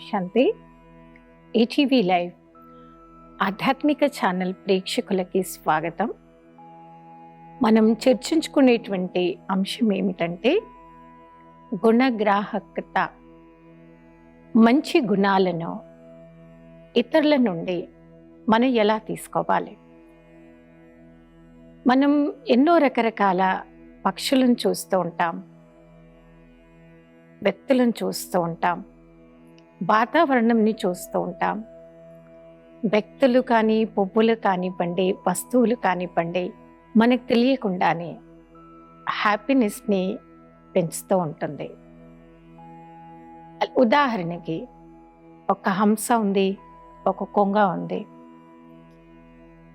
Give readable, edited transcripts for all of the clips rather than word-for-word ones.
శాంతి. ETV live ఆధ్యాత్మిక channel ప్రేక్షకులకి స్వాగతం. మనం చర్చించుకునేటువంటి అంశం ఏమిటంటే గుణగ్రాహకత. మంచి గుణాలను ఇతరుల నుండి మనం ఎలా తీసుకోవాలి? మనం ఎన్నో రకరకాల పక్షులను చూస్తూ ఉంటాం, వ్యక్తులను చూస్తూ ఉంటాం, వాతావరణంని చూస్తూ ఉంటాం. వ్యక్తులు కానీ, పువ్వులు కానివ్వండి, వస్తువులు కానివ్వండి, మనకు తెలియకుండానే హ్యాపీనెస్ని పెంచుతూ ఉంటుంది. ఉదాహరణకి ఒక హంస ఉంది, ఒక కొంగ ఉంది.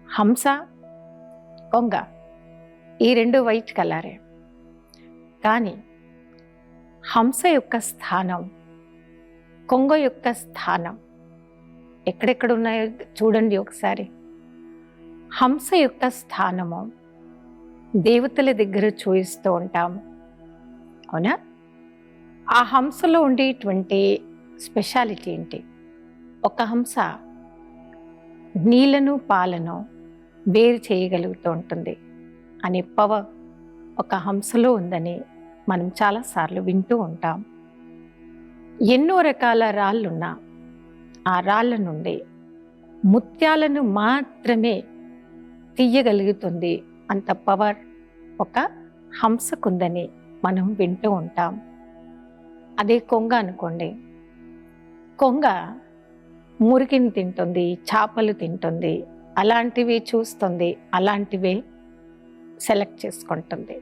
హంస, కొంగ ఈ రెండు వైట్ కలరే. కానీ హంస యొక్క స్థానం, కొంగ యొక్క స్థానం ఎక్కడెక్కడ ఉన్నాయో చూడండి ఒకసారి. హంస యొక్క స్థానము దేవతల దగ్గర చూపిస్తూ ఉంటాము, అవునా? ఆ హంసలో ఉండేటువంటి స్పెషాలిటీ ఏంటి? ఒక హంస నీళ్లను పాలను వేరు చేయగలుగుతూ ఉంటుంది అనే పవర్ ఒక హంసలో ఉందని మనం చాలాసార్లు వింటూ ఉంటాం. ఎన్నో రకాల రాళ్ళున్నా ఆ రాళ్ళ నుండి ముత్యాలను మాత్రమే తీయగలుగుతుంది అంత పవర్ ఒక హంసకుందని మనం వింటూ ఉంటాం. అదే కొంగ అనుకోండి, కొంగ మురికిని తింటుంది, చేపలు తింటుంది, అలాంటివి చూస్తుంది, అలాంటివే సెలెక్ట్ చేసుకుంటుంది.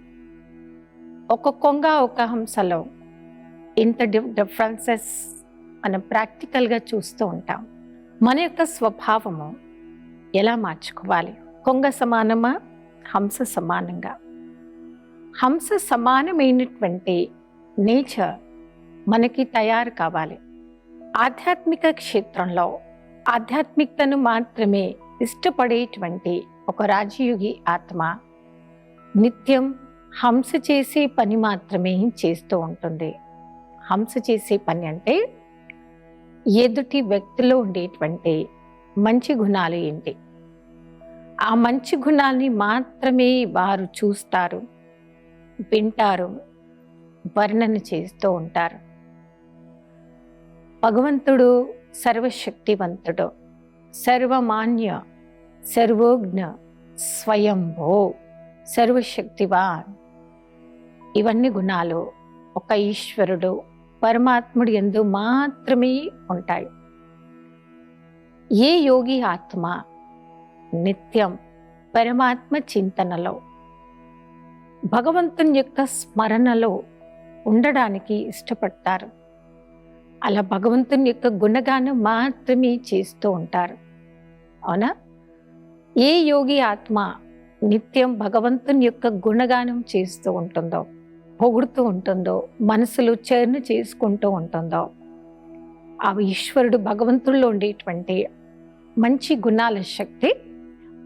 ఒక కొంగ ఒక హంసలో ఇంత డిఫరెన్సెస్ మనం ప్రాక్టికల్గా చూస్తూ ఉంటాం. మన యొక్క స్వభావము ఎలా మార్చుకోవాలి? కొంగ సమానమా, హంస సమానంగా? హంస సమానమైనటువంటి నేచర్ మనకి తయారు కావాలి. ఆధ్యాత్మిక క్షేత్రంలో ఆధ్యాత్మికతను మాత్రమే ఇష్టపడేటువంటి ఒక రాజయోగి ఆత్మ నిత్యం హంస చేసే పని మాత్రమే చేస్తూ ఉంటుంది. హంస చేసే పని అంటే ఎదుటి వ్యక్తిలో ఉండేటువంటి మంచి గుణాలు ఏంటి, ఆ మంచి గుణాలని మాత్రమే వారు చూస్తారు, వింటారు, వర్ణన చేస్తూ ఉంటారు. భగవంతుడు సర్వశక్తివంతుడు, సర్వమాన్య, సర్వోజ్ఞ, స్వయంభో, సర్వశక్తివాన్. ఇవన్నీ గుణాలు ఒక ఈశ్వరుడు పరమాత్ముడు యందు మాత్రమే ఉంటాయి. ఏ యోగి ఆత్మ నిత్యం పరమాత్మ చింతనలో, భగవంతుని యొక్క స్మరణలో ఉండడానికి ఇష్టపడతారు, అలా భగవంతుని యొక్క గుణగానం మాత్రమే చేస్తూ ఉంటారు, అవునా? ఏ యోగి ఆత్మ నిత్యం భగవంతుని యొక్క గుణగానం చేస్తూ ఉంటుందో, పొగుడుతూ ఉంటుందో, మనసులో చర్ణ చేసుకుంటూ ఉంటుందో, ఆ ఈశ్వరుడు భగవంతుల్లో ఉండేటువంటి మంచి గుణాల శక్తి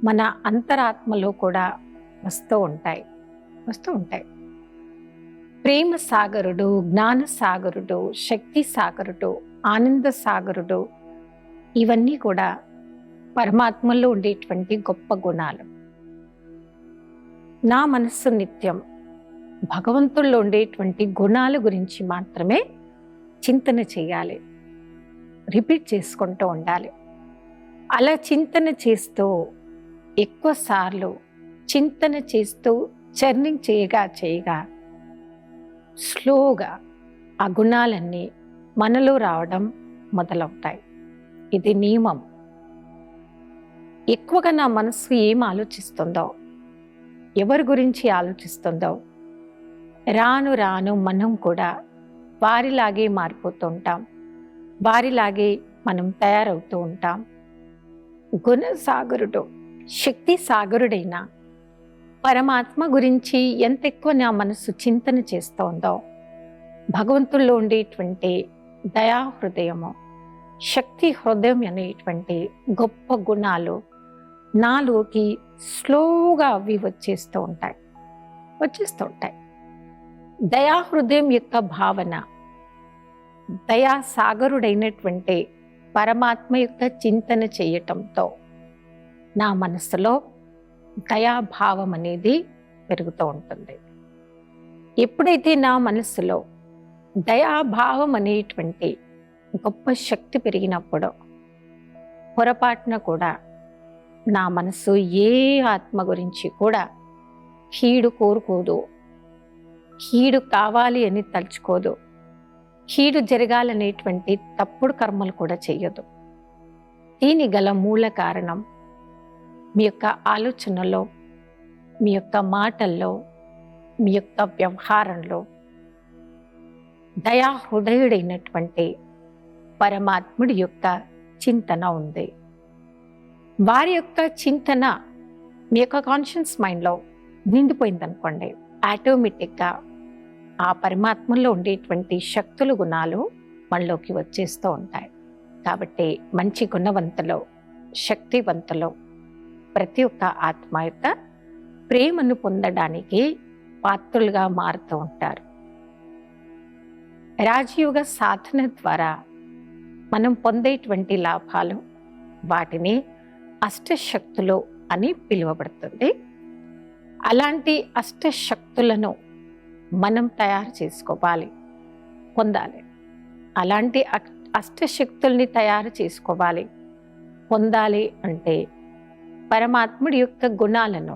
మన అంతరాత్మలో కూడా వస్తూ ఉంటాయి. ప్రేమ సాగరుడు, జ్ఞాన సాగరుడు, శక్తి సాగరుడు, ఆనంద సాగరుడు, ఇవన్నీ కూడా పరమాత్మలో ఉండేటువంటి గొప్ప గుణాలు. నా మనస్సు నిత్యం భగవంతుల్లో ఉండేటువంటి గుణాల గురించి మాత్రమే చింతన చేయాలి, రిపీట్ చేసుకుంటూ ఉండాలి. అలా చింతన చేస్తూ ఎక్కువ సార్లు చింతన చేస్తూ చర్నింగ్ చేయగా స్లోగా ఆ గుణాలన్నీ మనలో రావడం మొదలవుతాయి. ఇది నియమం. ఎక్కువగా నా మనస్సు ఏం ఆలోచిస్తుందో, ఎవరి గురించి ఆలోచిస్తుందో, రాను రాను మనం కూడా వారిలాగే మారిపోతూ ఉంటాం, వారిలాగే మనం తయారవుతూ ఉంటాం. గుణసాగరుడు, శక్తి సాగరుడైన పరమాత్మ గురించి ఎంత ఎక్కువ నా మనసు చింతన చేస్తోందో, భగవంతుల్లో ఉండేటువంటి దయాహృదయము, శక్తి హృదయం అనేటువంటి గొప్ప గుణాలు నాలోకి స్లోగా అవి వచ్చేస్తూ ఉంటాయి. దయాహృదయం యొక్క భావన దయా సాగరుడైనటువంటి పరమాత్మ యొక్క చింతన చేయటంతో నా మనసులో దయాభావం అనేది పెరుగుతూ ఉంటుంది. ఎప్పుడైతే నా మనసులో దయాభావం అనేటువంటి గొప్ప శక్తి పెరిగినప్పుడు పొరపాటున కూడా నా మనసు ఏ ఆత్మ గురించి కూడా కీడు కోరుకోదు, కీడు కావాలి అని తలుచుకోదు, కీడు జరగాలనేటువంటి తప్పుడు కర్మలు కూడా చెయ్యదు. దీని గల మూల కారణం మీ యొక్క ఆలోచనలో, మీ యొక్క మాటల్లో, మీ యొక్క వ్యవహారంలో దయా హృదయుడైనటువంటి పరమాత్ముడి యొక్క చింతన ఉంది. వారి యొక్క చింతన మీ యొక్క కాన్షియస్ మైండ్లో నిండిపోయిందనుకోండి, ఆటోమేటిక్గా ఆ పరమాత్మలో ఉండేటువంటి శక్తులు, గుణాలు మనలోకి వచ్చేస్తూ ఉంటాయి. కాబట్టి మంచి గుణవంతులు, శక్తివంతులు ప్రతి ఒక్క ఆత్మ యొక్క ప్రేమను పొందడానికి పాత్రులుగా మారుతూ ఉంటారు. రాజయోగ సాధన ద్వారా మనం పొందేటువంటి లాభాలు, వాటిని అష్టశక్తులు అని పిలువబడుతుంది. అలాంటి అష్టశక్తులను మనం తయారు చేసుకోవాలి, పొందాలి. అలాంటి అష్టశక్తుల్ని తయారు చేసుకోవాలి, పొందాలి అంటే పరమాత్ముడి యొక్క గుణాలను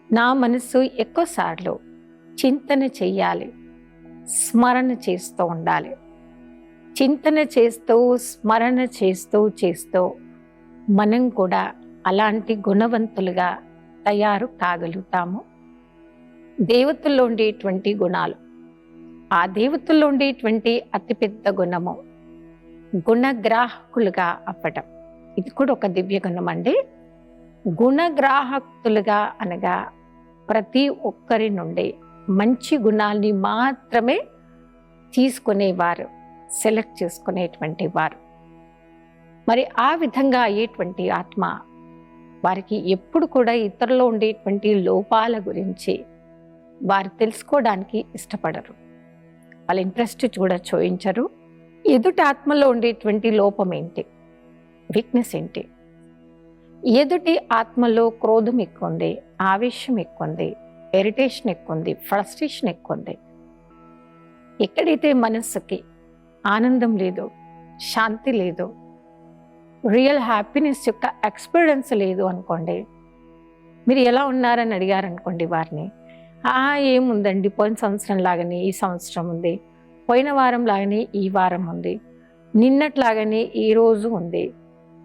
నా మనసు ఎక్కువసార్లు చింతన చెయ్యాలి, స్మరణ చేస్తూ ఉండాలి. చింతన చేస్తూ, స్మరణ చేస్తూ మనం కూడా అలాంటి గుణవంతులుగా తయారు కాగలుగుతాము. దేవతల్లో ఉండేటువంటి గుణాలు, ఆ దేవతల్లో ఉండేటువంటి అతిపెద్ద గుణము గుణగ్రాహకులుగా అవ్వటం. ఇది కూడా ఒక దివ్య గుణం అండి. గుణగ్రాహకులుగా అనగా ప్రతి ఒక్కరి నుండి మంచి గుణాల్ని మాత్రమే తీసుకునేవారు, సెలెక్ట్ చేసుకునేటువంటి వారు. మరి ఆ విధంగా అయ్యేటువంటి ఆత్మ వారికి ఎప్పుడు కూడా ఇతరులో ఉండేటువంటి లోపాల గురించి వారు తెలుసుకోవడానికి ఇష్టపడరు. వాళ్ళ ఇంట్రెస్ట్ కూడా చూయించరు. ఎదుటి ఆత్మలో ఉండేటువంటి లోపం ఏంటి, వీక్నెస్ ఏంటి. ఎదుటి ఆత్మలో క్రోధం ఎక్కువ ఉంది, ఆవేశం ఎక్కువ ఉంది, ఇరిటేషన్ ఎక్కువ ఉంది, ఫ్రస్ట్రేషన్ ఎక్కువ ఉంది. ఎక్కడైతే మనస్సుకి ఆనందం లేదు, శాంతి లేదు, రియల్ హ్యాపీనెస్ యొక్క ఎక్స్పీరియన్స్ లేదు అనుకోండి, మీరు ఎలా ఉన్నారని అడిగారనుకోండి వారిని, ఏముందండి పోయిన సంవత్సరం లాగానే ఈ సంవత్సరం ఉంది, పోయిన వారం లాగానే ఈ వారం ఉంది, నిన్నట్లాగానే ఈ రోజు ఉంది,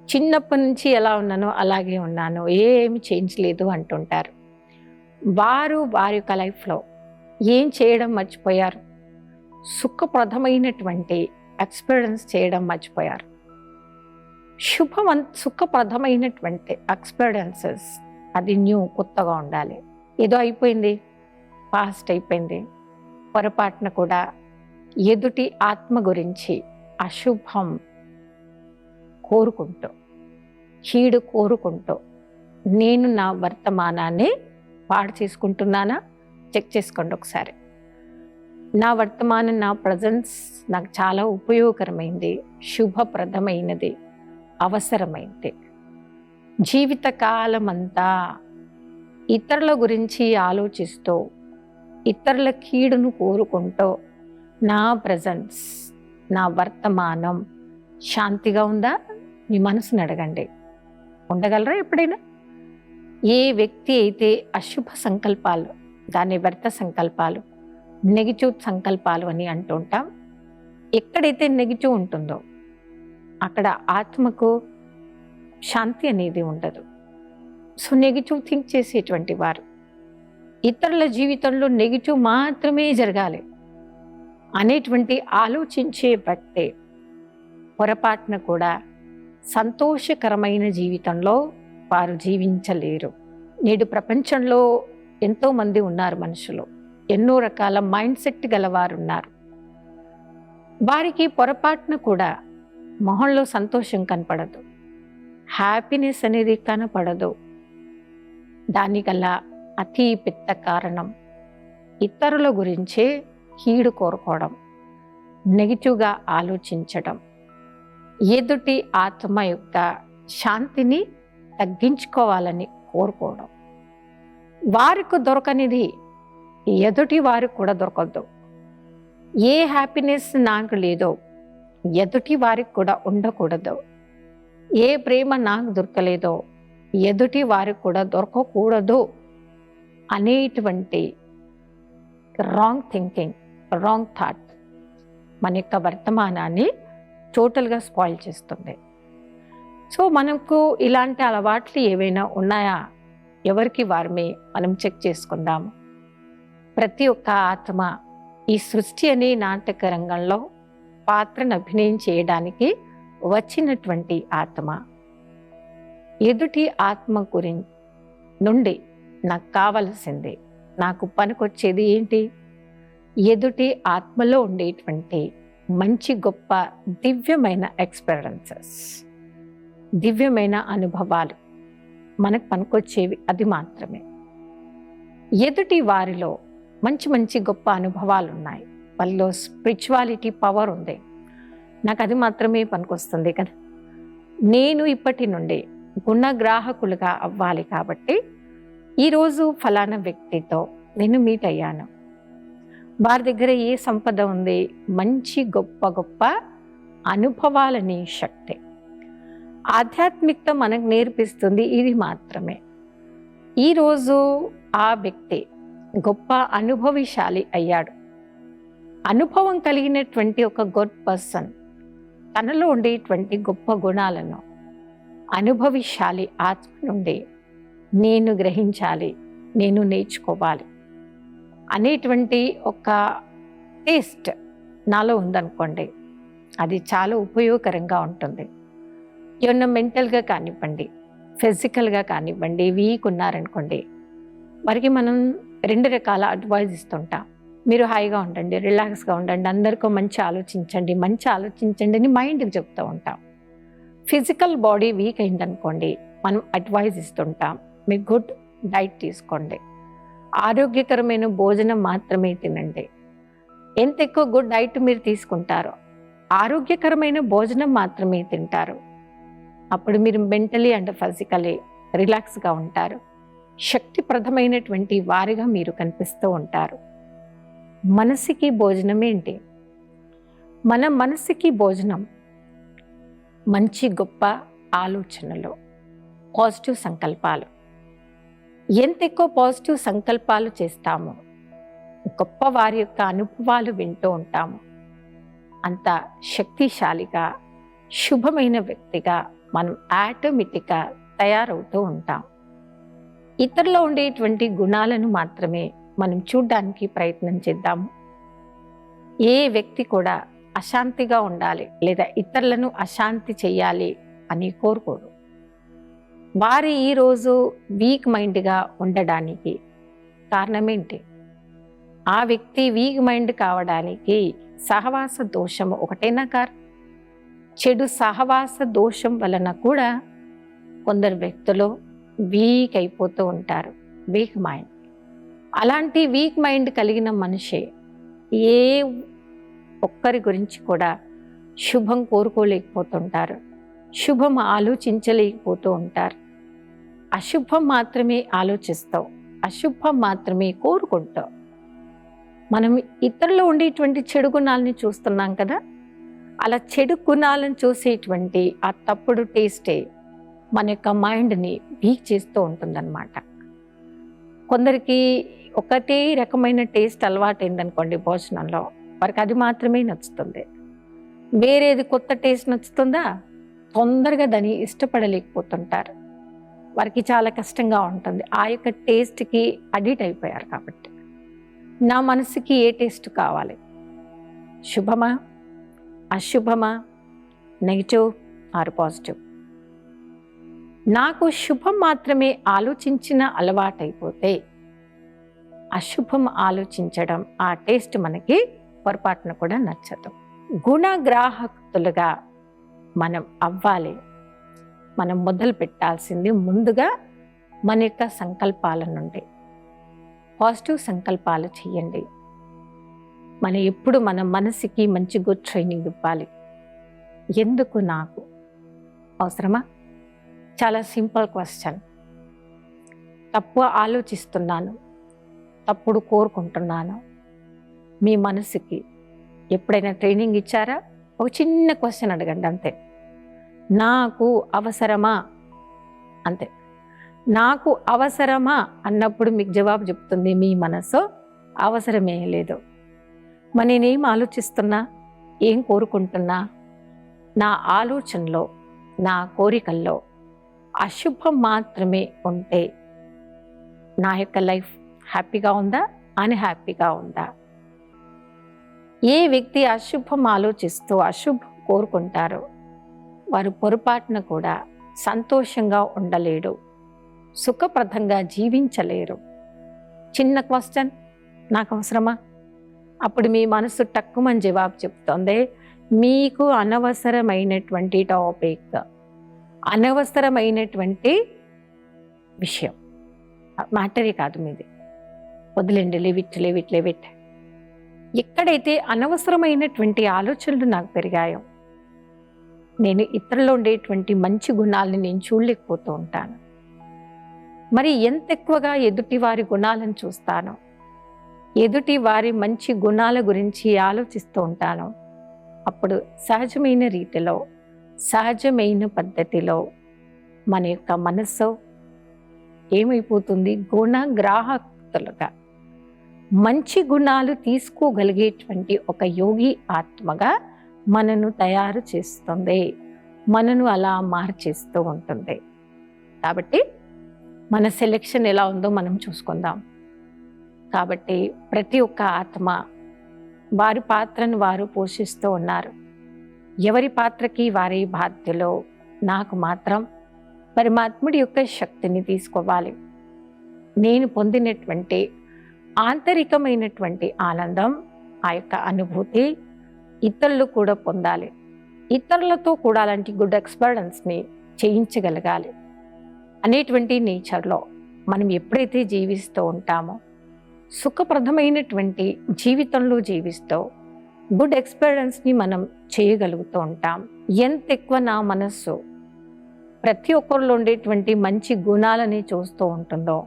చిన్నప్పటి నుంచి ఎలా ఉన్నానో అలాగే ఉన్నాను, ఏమి చేంజ్ లేదు అంటుంటారు. వారు వారి యొక్క లైఫ్లో ఏం చేయడం మర్చిపోయారు, సుఖప్రదమైనటువంటి ఎక్స్పీరియన్స్ చేయడం మర్చిపోయారు. సుఖప్రదమైనటువంటి ఎక్స్పీరియన్సెస్ అది న్యూ, కొత్తగా ఉండాలి. ఏదో అయిపోయింది, పాస్ట్ అయిపోయింది, పొరపాటున కూడా ఎదుటి ఆత్మ గురించి అశుభం కోరుకుంటూ, కీడు కోరుకుంటూ నేను నా వర్తమానాన్ని పాడు చేసుకుంటున్నానా చెక్ చేసుకోండి ఒకసారి. నా వర్తమానం, నా ప్రజెన్స్ నాకు చాలా ఉపయోగకరమైంది, శుభప్రదమైనది, అవసరమైంది. జీవితకాలం అంతా ఇతరుల గురించి ఆలోచిస్తూ, ఇతరుల కీడును కోరుకుంటూ నా ప్రజెన్స్, నా వర్తమానం శాంతిగా ఉందా? మీ మనసుని అడగండి. ఉండగలరా ఎప్పుడైనా? ఏ వ్యక్తి అయితే అశుభ సంకల్పాలు, దాన్ని వ్యర్థ సంకల్పాలు, నెగిటివ్ సంకల్పాలు అని అంటుంటాం, ఎక్కడైతే నెగిటివ్ ఉంటుందో అక్కడ ఆత్మకు శాంతి అనేది ఉండదు. సో నెగిటివ్ థింక్ చేసేటువంటి వారు, ఇతరుల జీవితంలో నెగిటివ్ మాత్రమే జరగాలి అనేటువంటి ఆలోచించే వ్యక్తి పొరపాటున కూడా సంతోషకరమైన జీవితంలో వారు జీవించలేరు. నేడు ప్రపంచంలో ఎంతోమంది ఉన్నారు మనుషులు, ఎన్నో రకాల మైండ్ సెట్ గలవారు ఉన్నారు. వారికి పొరపాటున కూడా మొహంలో సంతోషం కనపడదు, హ్యాపీనెస్ అనేది కనపడదు. దానికల్ల అతి పెద్ద కారణం ఇతరుల గురించే కీడు కోరుకోవడం, నెగిటివ్గా ఆలోచించడం, ఎదుటి ఆత్మ యొక్క శాంతిని తగ్గించుకోవాలని కోరుకోవడం. వారికి దొరకనిది ఎదుటి వారికి కూడా దొరకద్దు. ఏ హ్యాపీనెస్ నాకు లేదో ఎదుటి వారికి కూడా ఉండకూడదు. ఏ ప్రేమ నాకు దొరకలేదో ఎదుటి వారికి కూడా దొరకకూడదు అనేటువంటి రాంగ్ థింకింగ్, రాంగ్ థాట్ మన యొక్క వర్తమానాన్ని టోటల్గా స్పాయిల్ చేస్తుంది. సో మనకు ఇలాంటి అలవాట్లు ఏవైనా ఉన్నాయా, ఎవరికి వారమే మనం చెక్ చేసుకుందాము. ప్రతి ఒక్క ఆత్మ ఈ సృష్టి అనే నాటక రంగంలో పాత్రను అభినయం చేయడానికి వచ్చినటువంటి ఆత్మ. ఎదుటి ఆత్మ నుండి నాకు కావలసింది, నాకు పనికొచ్చేది ఏంటి? ఎదుటి ఆత్మలో ఉండేటువంటి మంచి గొప్ప దివ్యమైన ఎక్స్పీరియన్సెస్, దివ్యమైన అనుభవాలు మనకు పనికొచ్చేవి అది మాత్రమే. ఎదుటి వారిలో మంచి మంచి గొప్ప అనుభవాలు ఉన్నాయి, వాళ్ళలో స్పిరిచువాలిటీ పవర్ ఉంది, నాకు అది మాత్రమే పనికొస్తుంది కదా. నేను ఇప్పటి నుండి గుణగ్రాహకులుగా అవ్వాలి కాబట్టి ఈరోజు ఫలానా వ్యక్తితో నేను మీట్ అయ్యాను, వారి దగ్గర ఏ సంపద ఉంది, మంచి గొప్ప గొప్ప అనుభవాలని శక్తి. ఆధ్యాత్మికత మనకు నేర్పిస్తుంది ఇది మాత్రమే. ఈరోజు ఆ వ్యక్తి గొప్ప అనుభవశాలి అయ్యాడు. అనుభవం కలిగినటువంటి ఒక గుడ్ పర్సన్ తనలో ఉండేటువంటి గొప్ప గుణాలను అనుభవశాలి ఆత్మ నుండి నేను గ్రహించాలి, నేను నేర్చుకోవాలి అనేటువంటి ఒక టేస్ట్ నాలో ఉందనుకోండి, అది చాలా ఉపయోగకరంగా ఉంటుంది. ఏమన్నా మెంటల్గా కానివ్వండి, ఫిజికల్గా కానివ్వండి, వీక్ ఉన్నారనుకోండి, వారికి మనం 2 రకాల అడ్వైజ్ ఇస్తుంటాం. మీరు హాయిగా ఉండండి, రిలాక్స్గా ఉండండి, అందరికీ మంచి ఆలోచించండి అని మైండ్కి చెప్తూ ఉంటాం. ఫిజికల్ బాడీ వీక్ అయిందనుకోండి, మనం అడ్వైజ్ ఇస్తుంటాం, మీరు గుడ్ డైట్ తీసుకోండి, ఆరోగ్యకరమైన భోజనం మాత్రమే తినండి. ఎంత ఎక్కువ గుడ్ డైట్ మీరు తీసుకుంటారో, ఆరోగ్యకరమైన భోజనం మాత్రమే తింటారు, అప్పుడు మీరు మెంటలీ అండ్ ఫిజికలీ రిలాక్స్గా ఉంటారు, శక్తిప్రదమైనటువంటి వారిగా మీరు కనిపిస్తూ ఉంటారు. మనసుకి భోజనం ఏంటి? మన మనసుకి భోజనం మంచి గొప్ప ఆలోచనలు, పాజిటివ్ సంకల్పాలు. ఎంత ఎక్కువ పాజిటివ్ సంకల్పాలు చేస్తామో, గొప్ప వారి యొక్క అనుభవాలు వింటూ ఉంటాము, అంత శక్తిశాలిగా శుభమైన వ్యక్తిగా మనం ఆటోమేటిక్గా తయారవుతూ ఉంటాం. ఇతరులో ఉండేటువంటి గుణాలను మాత్రమే మనం చూడడానికి ప్రయత్నం చేద్దాము. ఏ వ్యక్తి కూడా అశాంతిగా ఉండాలి లేదా ఇతరులను అశాంతి చేయాలి అని కోరుకోడు. వారి ఈరోజు వీక్ మైండ్గా ఉండడానికి కారణమేంటి? ఆ వ్యక్తి వీక్ మైండ్ కావడానికి సహవాస దోషము ఒకటేనా కారణం? చెడు సహవాస దోషం వలన కూడా కొందరు వ్యక్తులు వీక్ అయిపోతూ ఉంటారు, వీక్ మైండ్. అలాంటి వీక్ మైండ్ కలిగిన మనిషి ఏ ఒక్కరి గురించి కూడా శుభం కోరుకోలేకపోతుంటారు, శుభం ఆలోచించలేకపోతూ ఉంటారు. అశుభం మాత్రమే ఆలోచిస్తావు, అశుభం మాత్రమే కోరుకుంటావు. మనం ఇతరులు ఉండేటువంటి చెడు గుణాలని చూస్తున్నాం కదా, అలా చెడు గుణాలను చూసేటువంటి ఆ తప్పుడు టేస్టే మన యొక్క మైండ్ని వీక్ చేస్తూ ఉంటుందన్నమాట. కొందరికి ఒకటే రకమైన టేస్ట్ అలవాటు అయిందనుకోండి భోజనంలో, వారికి అది మాత్రమే నచ్చుతుంది. వేరేది కొత్త టేస్ట్ నచ్చుతుందా, తొందరగా దాన్ని ఇష్టపడలేకపోతుంటారు. వారికి చాలా కష్టంగా ఉంటుంది, ఆ యొక్క టేస్ట్కి అడిక్ట్ అయిపోయారు. కాబట్టి నా మనసుకి ఏ టేస్ట్ కావాలి? శుభమా, అశుభమా, నెగిటివ్ ఆర్ పాజిటివ్? నాకు శుభం మాత్రమే ఆలోచించిన అలవాటైపోతే అశుభం ఆలోచించడం, ఆ టేస్ట్ మనకి పొరపాటున కూడా నచ్చదు. గుణగ్రాహకులుగా మనం అవ్వాలి. మనం మొదలు పెట్టాల్సింది ముందుగా మన యొక్క సంకల్పాల నుండి. పాజిటివ్ సంకల్పాలు చేయండి. మనం ఎప్పుడు మన మనసుకి మంచి గుడ్ ట్రైనింగ్ ఇవ్వాలి. ఎందుకు నాకు అవసరమా? చాలా సింపుల్ క్వశ్చన్. తప్పు ఆలోచిస్తున్నాను, తప్పుడు కోరుకుంటున్నాను. మీ మనసుకి ఎప్పుడైనా ట్రైనింగ్ ఇచ్చారా? ఒక చిన్న క్వశ్చన్ అడగండి అంతే. నాకు అవసరమా? అంతే. నాకు అవసరమా అన్నప్పుడు మీకు జవాబు చెప్తుంది మీ మనసు అవసరమే లేదు. మరి నేనేం ఆలోచిస్తున్నా, ఏం కోరుకుంటున్నా? నా ఆలోచనలో, నా కోరికల్లో అశుభం మాత్రమే ఉంటే నా యొక్క లైఫ్ హ్యాపీగా ఉందా, అన్హ్యాపీగా ఉందా? ఏ వ్యక్తి అశుభం ఆలోచిస్తూ అశుభం కోరుకుంటారో వారు పొరపాటున కూడా సంతోషంగా ఉండలేడు, సుఖప్రదంగా జీవించలేరు. చిన్న క్వశ్చన్, నాకు అవసరమా? అప్పుడు మీ మనసు టక్కుమని జవాబు చెప్తోంది, మీకు అనవసరమైనటువంటి టాపిక్, అనవసరమైనటువంటి విషయం, మ్యాటరే కాదు మీది, వదిలేండి, లివిట్. ఎక్కడైతే అనవసరమైనటువంటి ఆలోచనలు నాకు పెరిగాయో, నేను ఇతరుల్లో ఉండేటువంటి మంచి గుణాలని నేను చూడలేకపోతూ ఉంటాను. మరి ఎంత ఎక్కువగా ఎదుటి వారి గుణాలను చూస్తానో, ఎదుటి వారి మంచి గుణాల గురించి ఆలోచిస్తూ ఉంటాను, అప్పుడు సహజమైన రీతిలో, సహజమైన పద్ధతిలో మన యొక్క మనస్సు ఏమైపోతుంది? గుణగ్రాహకులుగా, మంచి గుణాలు తీసుకోగలిగేటువంటి ఒక యోగి ఆత్మగా మనను తయారు చేస్తుంది, మనను అలా మార్చేస్తూ ఉంటుంది. కాబట్టి మన సెలెక్షన్ ఎలా ఉందో మనం చూసుకుందాం. కాబట్టి ప్రతి ఒక్క ఆత్మ వారి పాత్రను వారు పోషిస్తూ ఉన్నారు. ఎవరి పాత్రకి వారి బాధ్యలో. నాకు మాత్రం పరమాత్ముడి యొక్క శక్తిని తీసుకోవాలి. నేను పొందినటువంటి ఆంతరికమైనటువంటి ఆనందం, ఆ యొక్క అనుభూతి ఇతరులు కూడా పొందాలి. ఇతరులతో కూడా అలాంటి గుడ్ ఎక్స్పీరియన్స్ని చేయించగలగాలి అనేటువంటి నేచర్లో మనం ఎప్పుడైతే జీవిస్తూ ఉంటామో, సుఖప్రదమైనటువంటి జీవితంలో జీవిస్తూ గుడ్ ఎక్స్పీరియన్స్ని మనం చేయగలుగుతూ ఉంటాం. ఎంత ఎక్కువ నా మనస్సు ప్రతి ఒక్కరిలో ఉండేటువంటి మంచి గుణాలని చూస్తూ ఉంటుందో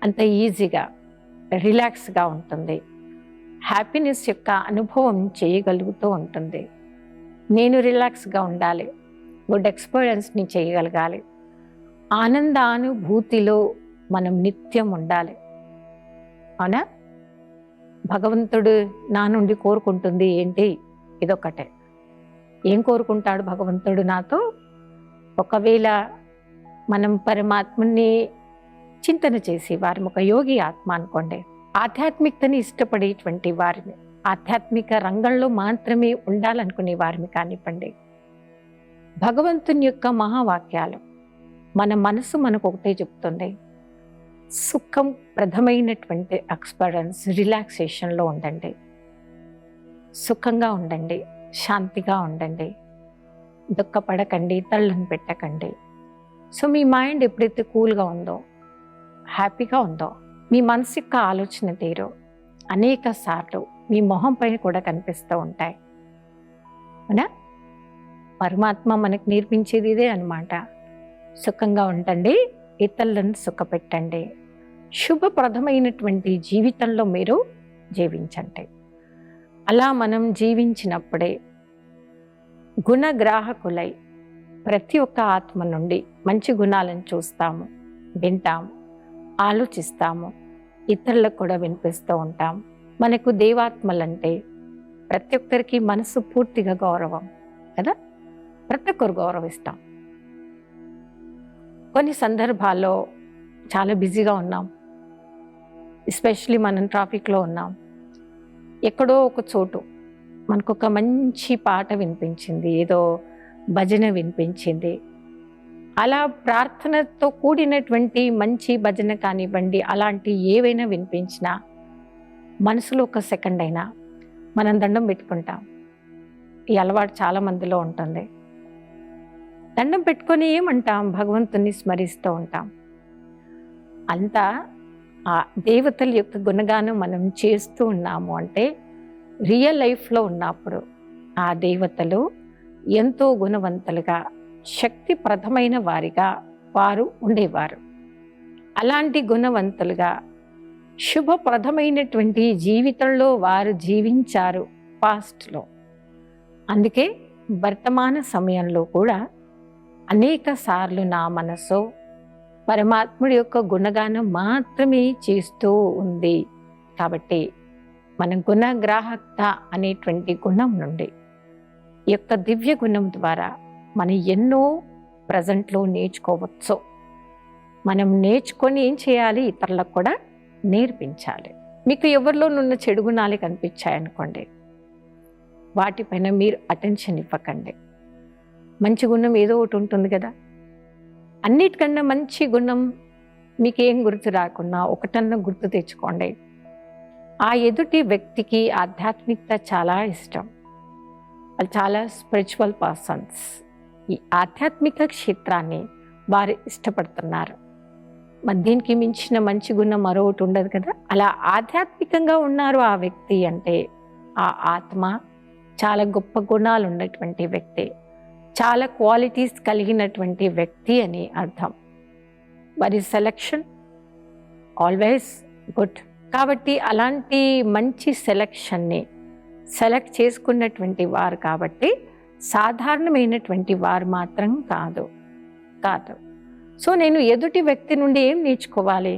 అంత ఈజీగా, రిలాక్స్గా ఉంటుంది. హ్యాపీనెస్ యొక్క అనుభవం చేయగలుగుతూ ఉంటుంది. నేను రిలాక్స్గా ఉండాలి, గుడ్ ఎక్స్పీరియన్స్ని చేయగలగాలి, ఆనందానుభూతిలో మనం నిత్యం ఉండాలి. అవునా? భగవంతుడు నా నుండి కోరుకుంటుంది ఏంటి? ఇదొక్కటే. ఏం కోరుకుంటాడు భగవంతుడు నాతో? ఒకవేళ మనం పరమాత్మని చింతన చేసి వారి ఒక యోగి ఆత్మ అనుకోండి, ఆధ్యాత్మికతని ఇష్టపడేటువంటి వారిని, ఆధ్యాత్మిక రంగంలో మాత్రమే ఉండాలనుకునే వారిని కానివ్వండి, భగవంతుని యొక్క మహావాక్యాలు మన మనసు మనకు ఒకటే చెప్తుంది, సుఖం ప్రథమైనటువంటి ఎక్స్పీరియన్స్, రిలాక్సేషన్లో ఉండండి, సుఖంగా ఉండండి, శాంతిగా ఉండండి, దుఃఖపడకండి, తళ్ళను పెట్టకండి. సో మీ మైండ్ ఎప్పుడైతే కూల్గా ఉందో, హ్యాపీగా ఉందో, మీ మనసు యొక్క ఆలోచన తీరు అనేక సార్లు మీ మొహం పైన కూడా కనిపిస్తూ ఉంటాయి. అవునా? పరమాత్మ మనకు నేర్పించేది ఇదే అన్నమాట. సుఖంగా ఉండండి, ఇతరులను సుఖపెట్టండి, శుభప్రదమైనటువంటి జీవితంలో మీరు జీవించండి. అలా మనం జీవించినప్పుడే గుణగ్రాహకులై ప్రతి ఒక్క ఆత్మ నుండి మంచి గుణాలను చూస్తాము, వింటాము, ఆలోచిస్తాము, ఇతరులకు కూడా వినిపిస్తూ ఉంటాం. మనకు దేవాత్మలంటే ప్రతి ఒక్కరికి మనసు పూర్తిగా గౌరవం కదా, ప్రతి ఒక్కరు గౌరవిస్తాం. కొన్ని సందర్భాల్లో చాలా బిజీగా ఉన్నాం, ఎస్పెషలీ మనం ట్రాఫిక్లో ఉన్నాం, ఎక్కడో ఒక చోటు మనకు ఒక మంచి పాట వినిపించింది, ఏదో భజన వినిపించింది. అలా ప్రార్థనతో కూడినటువంటి మంచి భజన కానివ్వండి, అలాంటి ఏవైనా వినిపించినా మనసులో ఒక సెకండ్ అయినా మనం దండం పెట్టుకుంటాం. ఈ అలవాటు చాలా మందిలో ఉంటుంది. దండం పెట్టుకొని ఏమంటాం? భగవంతుని స్మరిస్తూ ఉంటాం. అంతా ఆ దేవతల యొక్క గుణగానం మనం చేస్తూ ఉన్నాము అంటే రియల్ లైఫ్లో ఉన్నప్పుడు ఆ దేవతలు ఎంతో గుణవంతులుగా, శక్తిప్రదమైన వారిగా వారు ఉండేవారు. అలాంటి గుణవంతులుగా శుభప్రదమైనటువంటి జీవితంలో వారు జీవించారు పాస్ట్లో. అందుకే వర్తమాన సమయంలో కూడా అనేక సార్లు నా మనసు పరమాత్ముడి యొక్క గుణగానం మాత్రమే చేస్తూ ఉంది. కాబట్టి మన గుణగ్రాహకత అనేటువంటి గుణం నుండి ఈ యొక్క దివ్య గుణం ద్వారా మనం ఎన్నో ప్రజెంట్లో నేర్చుకోవచ్చు. మనం నేర్చుకొని ఏం చేయాలి? ఇతరులకు కూడా నేర్పించాలి. మీకు ఎవరిలోనున్న చెడు గుణాలు కనిపించాయనుకోండి, వాటిపైన మీరు అటెన్షన్ ఇవ్వకండి. మంచి గుణం ఏదో ఒకటి ఉంటుంది కదా. అన్నిటికన్నా మంచి గుణం మీకేం గుర్తు రాకున్నా ఒకటన్నా గుర్తు తెచ్చుకోండి. ఆ ఎదుటి వ్యక్తికి ఆధ్యాత్మికత చాలా ఇష్టం. వాళ్ళు చాలా స్పిరిచువల్ పర్సన్స్. ఈ ఆధ్యాత్మిక క్షేత్రాన్ని వారు ఇష్టపడుతున్నారు. మరి దీనికి మించిన మంచి గుణం మరొకటి ఉండదు కదా. అలా ఆధ్యాత్మికంగా ఉన్నారు ఆ వ్యక్తి అంటే ఆ ఆత్మ చాలా గొప్ప గుణాలు ఉన్నటువంటి వ్యక్తి, చాలా క్వాలిటీస్ కలిగినటువంటి వ్యక్తి అని అర్థం. వారి సెలక్షన్ ఆల్వేస్ గుడ్. కాబట్టి అలాంటి మంచి సెలక్షన్ని సెలెక్ట్ చేసుకున్నటువంటి వారు కాబట్టి సాధారణమైనటువంటి వారు మాత్రం కాదు. సో నేను ఎదుటి వ్యక్తి నుండి ఏం నేర్చుకోవాలి?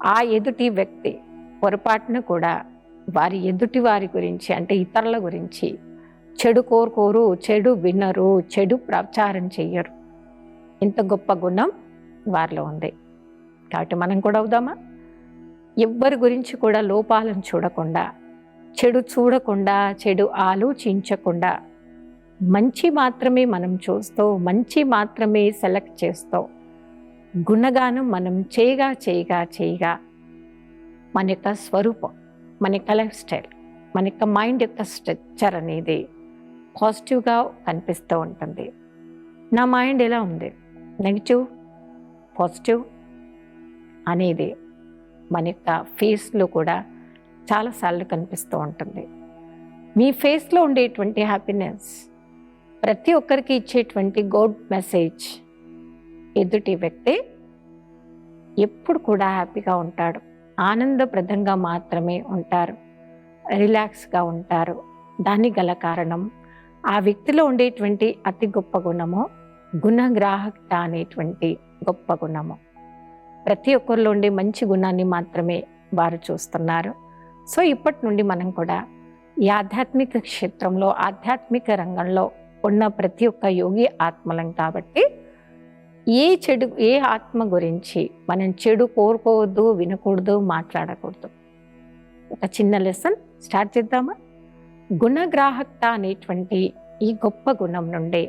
ఆ ఎదుటి వ్యక్తి పొరపాటున కూడా వారి ఎదుటి వారి గురించి అంటే ఇతరుల గురించి చెడు కోరుకోరు, చెడు వినరు, చెడు ప్రచారం చెయ్యరు. ఇంత గొప్ప గుణం వారిలో ఉంది. కాబట్టి మనం కూడా అవుదామా? ఎవ్వరి గురించి కూడా లోపాలను చూడకుండా, చెడు చూడకుండా, చెడు ఆలోచించకుండా మంచి మాత్రమే మనం చూస్తూ, మంచి మాత్రమే సెలెక్ట్ చేస్తూ, గుణగానం మనం చేయగా మన యొక్క స్వరూపం, మన యొక్క లైఫ్ స్టైల్, మన యొక్క మైండ్ యొక్క స్ట్రక్చర్ అనేది పాజిటివ్గా కనిపిస్తూ ఉంటుంది. నా మైండ్ ఎలా ఉంది? నెగిటివ్, పాజిటివ్ అనేది మన యొక్క ఫేస్లో కూడా చాలాసార్లు కనిపిస్తూ ఉంటుంది. మీ ఫేస్లో ఉండేటువంటి హ్యాపీనెస్ ప్రతి ఒక్కరికి ఇచ్చేటువంటి గుడ్ మెసేజ్. ఎదుటి వ్యక్తి ఎప్పుడు కూడా హ్యాపీగా ఉంటాడు, ఆనందప్రదంగా మాత్రమే ఉంటారు, రిలాక్స్గా ఉంటారు. దానికి గల కారణం ఆ వ్యక్తిలో ఉండేటువంటి అతి గొప్ప గుణము గుణగ్రాహకత అనేటువంటి గొప్ప గుణము. ప్రతి ఒక్కరిలో ఉండే మంచి గుణాన్ని మాత్రమే వారు చూస్తున్నారు. సో ఇప్పటి నుండి మనం కూడా ఈ ఆధ్యాత్మిక క్షేత్రంలో, ఆధ్యాత్మిక రంగంలో ఉన్న ప్రతి ఒక్క యోగి ఆత్మలం కాబట్టి ఏ ఆత్మ గురించి మనం చెడు కోరుకోవద్దు, వినకూడదు, మాట్లాడకూడదు. ఒక చిన్న లెసన్ స్టార్ట్ చేద్దామా? గుణగ్రాహకత అనేటువంటి ఈ గొప్ప గుణం నుండి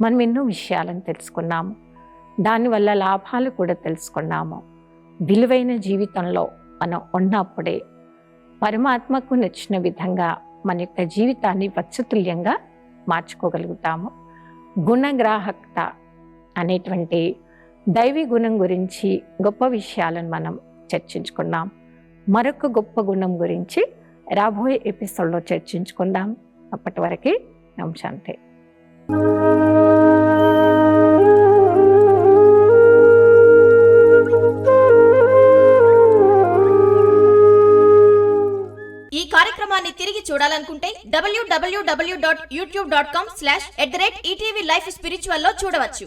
మనం ఎన్నో విషయాలను తెలుసుకున్నాము. దానివల్ల లాభాలు కూడా తెలుసుకున్నాము. విలువైన జీవితంలో మనం ఉన్నప్పుడే పరమాత్మకు నచ్చిన విధంగా మన యొక్క జీవితాన్ని వత్సతుల్యంగా మార్చుకోగలుగుతాము. గుణగ్రాహకత అనేటువంటి దైవీ గుణం గురించి గొప్ప విషయాలను మనం చర్చించుకున్నాం. మరొక గొప్ప గుణం గురించి రాబోయే ఎపిసోడ్లో చర్చించుకుందాం. అప్పటి వరకు ఓం శాంతి. ఈ కార్యక్రమాన్ని తిరిగి చూడాలనుకుంటే www.youtube.com/ETV Life Spiritual లో చూడవచ్చు.